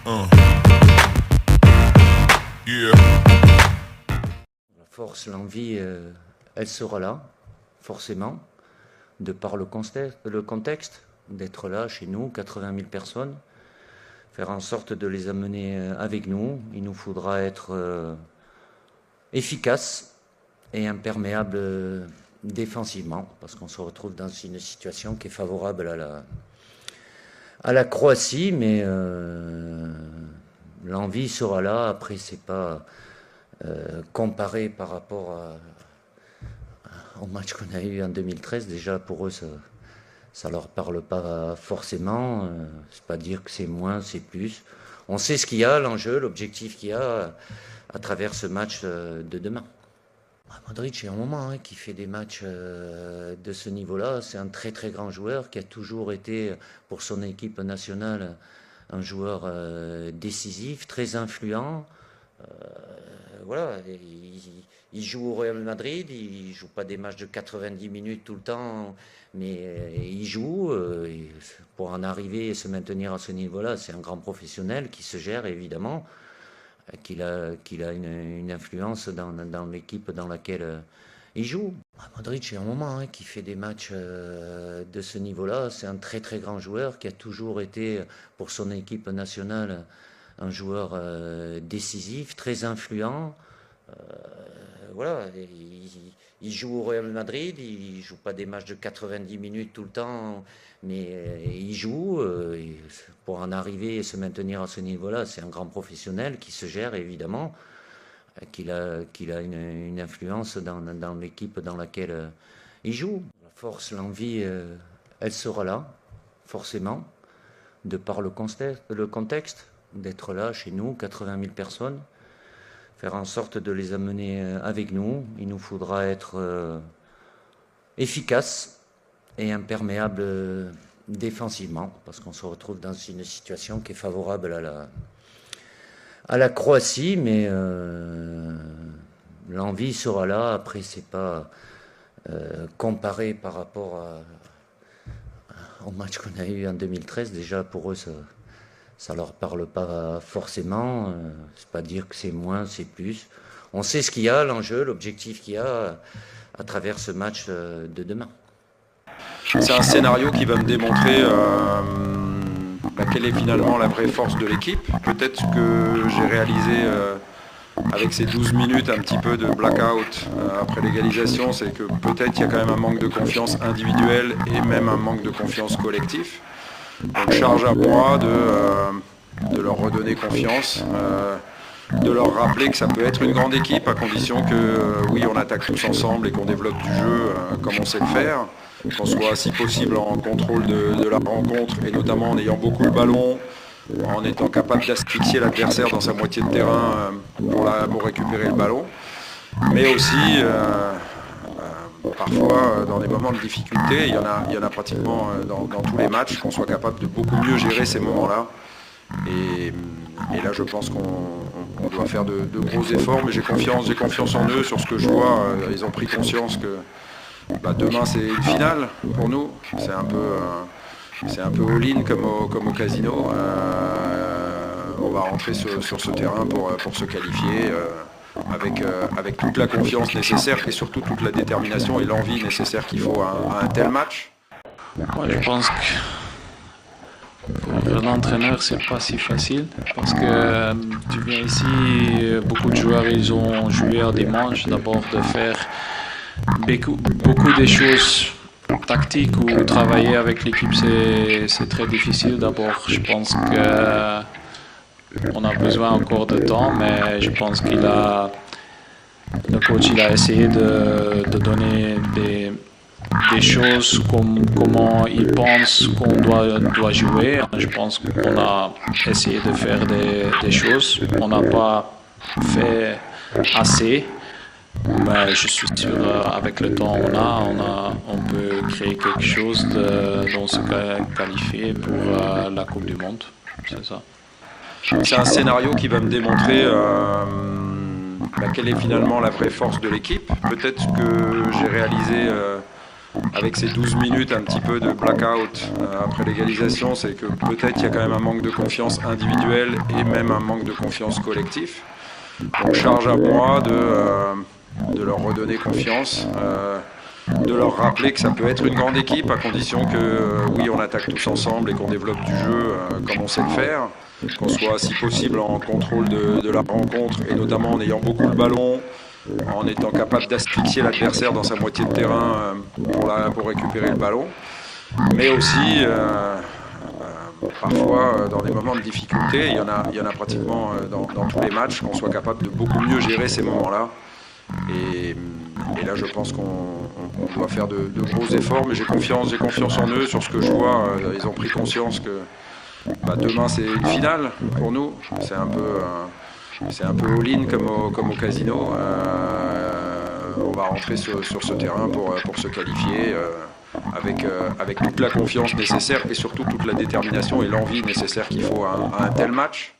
Yeah. La force, l'envie, elle sera là, forcément, de par le contexte, d'être là chez nous, 80 000 personnes, faire en sorte de les amener avec nous. Il nous faudra être efficace et imperméable défensivement, parce qu'on se retrouve dans une situation qui est favorable à la Croatie, mais l'envie sera là. Après, c'est pas comparé par rapport au match qu'on a eu en 2013. Déjà, pour eux, ça leur parle pas forcément. C'est pas dire que c'est moins, c'est plus. On sait ce qu'il y a, l'enjeu, l'objectif qu'il y a à travers ce match de demain. Modric, c'est un moment qui fait des matchs de ce niveau-là. C'est un très très grand joueur qui a toujours été pour son équipe nationale un joueur décisif, très influent. Voilà, il joue au Real Madrid, il joue pas des matchs de 90 minutes tout le temps, mais il joue pour en arriver et se maintenir à ce niveau-là. C'est un grand professionnel qui se gère évidemment, qu'il a une influence dans l'équipe dans laquelle il joue. Modric, c'est un moment qui fait des matchs de ce niveau-là. C'est un très très grand joueur qui a toujours été pour son équipe nationale un joueur décisif, très influent. Voilà, il joue au Real Madrid, il joue pas des matchs de 90 minutes tout le temps, mais il joue pour en arriver et se maintenir à ce niveau-là. C'est un grand professionnel qui se gère évidemment, qu'il a une influence dans l'équipe dans laquelle il joue. La force, l'envie, elle sera là, forcément, de par le contexte, d'être là chez nous, 80 000 personnes, faire en sorte de les amener avec nous. Il nous faudra être efficace et imperméable défensivement, parce qu'on se retrouve dans une situation qui est favorable à la Croatie, mais l'envie sera là. Après, c'est pas comparé par rapport au match qu'on a eu en 2013. Déjà, pour eux, ça leur parle pas forcément. C'est pas dire que c'est moins, c'est plus. On sait ce qu'il y a, l'enjeu, l'objectif qu'il y a à travers ce match de demain. C'est un scénario qui va me démontrer quelle est finalement la vraie force de l'équipe. Peut-être que j'ai réalisé avec ces 12 minutes un petit peu de blackout après l'égalisation, c'est que peut-être il y a quand même un manque de confiance individuelle et même un manque de confiance collectif. Donc charge à moi de leur redonner confiance, de leur rappeler que ça peut être une grande équipe à condition que oui, on attaque tous ensemble et qu'on développe du jeu comme on sait le faire, qu'on soit si possible en contrôle de la rencontre et notamment en ayant beaucoup le ballon, en étant capable d'asphyxier l'adversaire dans sa moitié de terrain pour récupérer le ballon, mais aussi parfois dans des moments de difficulté, il y en a pratiquement dans tous les matchs, qu'on soit capable de beaucoup mieux gérer ces moments-là. Et là je pense qu'on doit faire de gros efforts, mais j'ai confiance en eux sur ce que je vois. Ils ont pris conscience que demain c'est une finale pour nous, c'est un peu all-in comme au casino. On va rentrer sur ce terrain pour se qualifier avec toute la confiance nécessaire et surtout toute la détermination et l'envie nécessaire qu'il faut à un tel match. Moi, je pense que pour l'entraîneur, c'est pas si facile parce que tu viens ici, beaucoup de joueurs ils ont joué à dimanche. D'abord de faire beaucoup de choses tactiques ou travailler avec l'équipe, c'est très difficile. D'abord, je pense que on a besoin encore de temps, mais je pense le coach il a essayé de donner des choses comme comment il pense qu'on doit jouer. Je pense qu'on a essayé de faire des choses. On n'a pas fait assez, mais je suis sûr avec le temps on peut créer quelque chose dont se qualifier pour la Coupe du Monde. C'est ça. C'est un scénario qui va me démontrer quelle est finalement la vraie force de l'équipe. Peut-être que j'ai réalisé avec ces 12 minutes un petit peu de blackout après l'égalisation, c'est que peut-être il y a quand même un manque de confiance individuelle et même un manque de confiance collectif. Donc charge à moi de leur redonner confiance, de leur rappeler que ça peut être une grande équipe à condition que oui, on attaque tous ensemble et qu'on développe du jeu comme on sait le faire, qu'on soit si possible en contrôle de la rencontre et notamment en ayant beaucoup le ballon, en étant capable d'asphyxier l'adversaire dans sa moitié de terrain pour récupérer le ballon, mais aussi parfois dans des moments de difficulté, il y en a pratiquement dans tous les matchs, qu'on soit capable de beaucoup mieux gérer ces moments-là. Et là, je pense qu'on doit faire de gros efforts, mais j'ai confiance en eux sur ce que je vois. Ils ont pris conscience que demain c'est une finale pour nous. C'est un peu all-in comme au casino. On va rentrer sur ce terrain pour se qualifier avec toute la confiance nécessaire et surtout toute la détermination et l'envie nécessaire qu'il faut à un tel match.